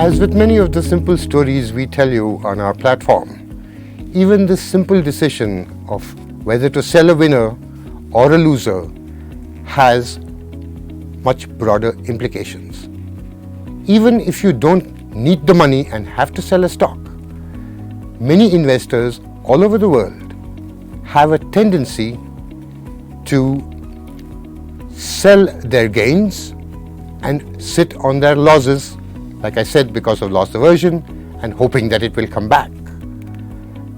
As with many of the simple stories we tell you on our platform, even the simple decision of whether to sell a winner or a loser has much broader implications. Even if you don't need the money and have to sell a stock, many investors all over the world have a tendency to sell their gains and sit on their losses, like I said, because of loss aversion and hoping that it will come back.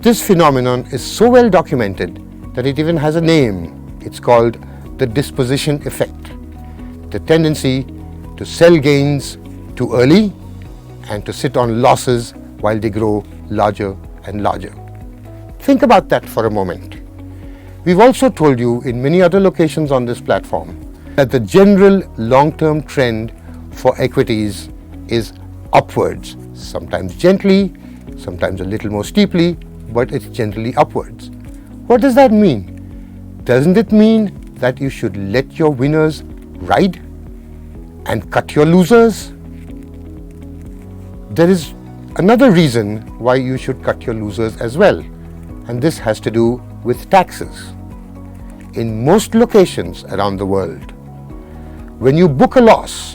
This phenomenon is so well documented that it even has a name. It's called the disposition effect, the tendency to sell gains too early and to sit on losses while they grow larger and larger. Think about that for a moment. We've also told you in many other locations on this platform that the general long-term trend for equities is upwards, sometimes gently, sometimes a little more steeply, but it's generally upwards. What does that mean? Doesn't it mean that you should let your winners ride and cut your losers? There is another reason why you should cut your losers as well, and this has to do with taxes. In most locations around the world, when you book a loss,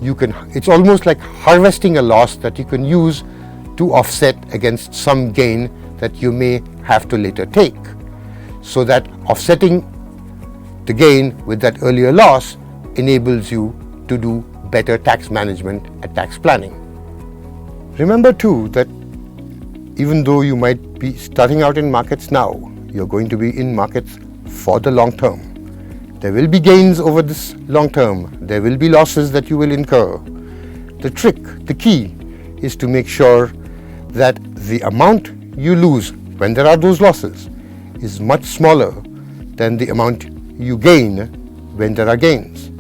it's almost like harvesting a loss that you can use to offset against some gain that you may have to later take. So that offsetting the gain with that earlier loss enables you to do better tax management and tax planning. Remember too that even though you might be starting out in markets now, you're going to be in markets for the long term. There will be gains over this long term. There will be losses that you will incur. The trick, the key, is to make sure that the amount you lose when there are those losses is much smaller than the amount you gain when there are gains.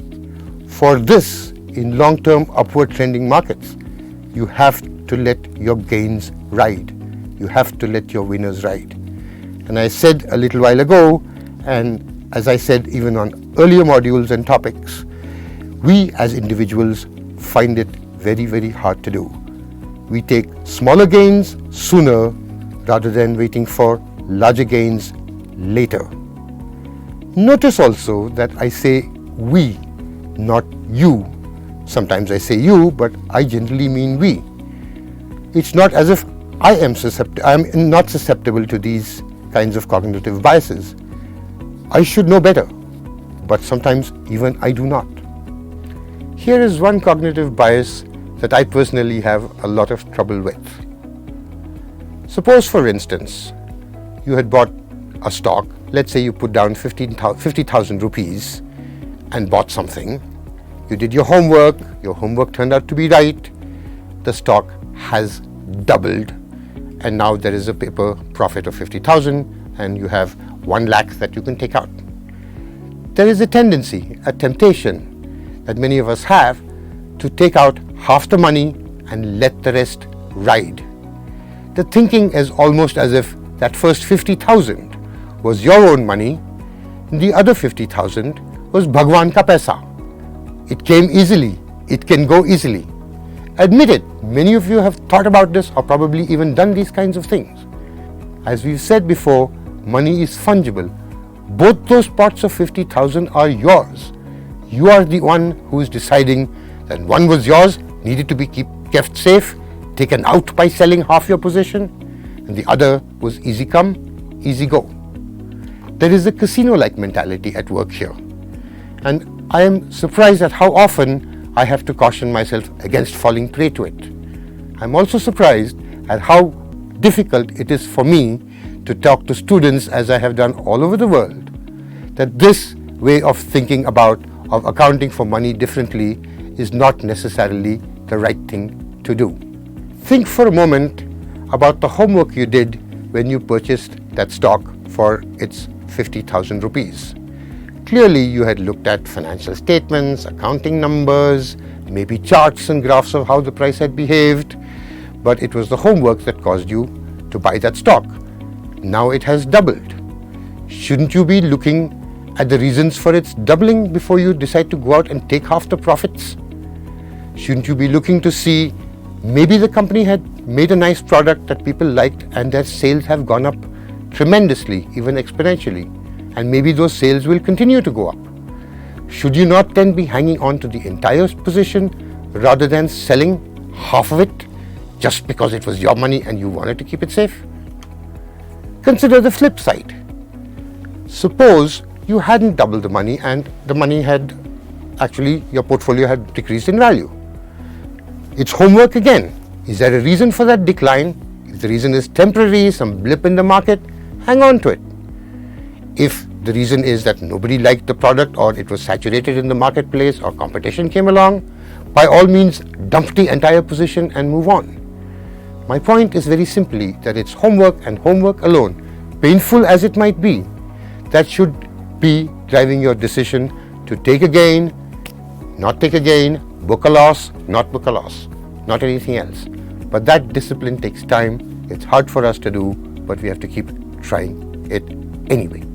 For this, in long-term upward trending markets, you have to let your gains ride. You have to let your winners ride. And I said a little while ago, and as I said even on earlier modules and topics, we as individuals find it very, very hard to do. We take smaller gains sooner rather than waiting for larger gains later. Notice also that I say we, not you. Sometimes I say you, but I generally mean we. It's not as if I'm not susceptible to these kinds of cognitive biases. I should know better, but sometimes even I do not. Here is one cognitive bias that I personally have a lot of trouble with. Suppose, for instance, you had bought a stock. Let's say you put down 50,000 rupees and bought something. You did your homework turned out to be right. The stock has doubled, and now there is a paper profit of 50,000 and you have 1 lakh that you can take out. There is a tendency, a temptation that many of us have to take out half the money and let the rest ride. The thinking is almost as if that first 50,000 was your own money, and the other 50,000 was Bhagwan ka paisa. It came easily, it can go easily. Admit it, many of you have thought about this or probably even done these kinds of things. As we've said before, money is fungible. Both those pots of 50,000 are yours. You are the one who is deciding that one was yours, needed to be kept safe, taken out by selling half your position, and the other was easy come, easy go. There is a casino-like mentality at work here. And I am surprised at how often I have to caution myself against falling prey to it. I'm also surprised at how difficult it is for me to talk to students, as I have done all over the world, that this way of thinking of accounting for money differently is not necessarily the right thing to do. Think for a moment about the homework you did when you purchased that stock for its 50,000 rupees. Clearly, you had looked at financial statements, accounting numbers, maybe charts and graphs of how the price had behaved, but it was the homework that caused you to buy that stock. Now it has doubled. Shouldn't you be looking at the reasons for its doubling before you decide to go out and take half the profits? Shouldn't you be looking to see Maybe the company had made a nice product that people liked and their sales have gone up tremendously, even exponentially. And maybe those sales will continue to go up. Should you not then be hanging on to the entire position rather than selling half of it just because it was your money and you wanted to keep it safe? Consider the flip side. Suppose you hadn't doubled the money and the money had actually, your portfolio had decreased in value. It's homework again. Is there a reason for that decline? If the reason is temporary, some blip in the market, hang on to it. If the reason is that nobody liked the product or it was saturated in the marketplace or competition came along, by all means dump the entire position and move on. My point is very simply that it's homework and homework alone, painful as it might be, that should be driving your decision to take a gain, not take a gain, book a loss, not book a loss, not anything else. But that discipline takes time. It's hard for us to do, but we have to keep trying it anyway.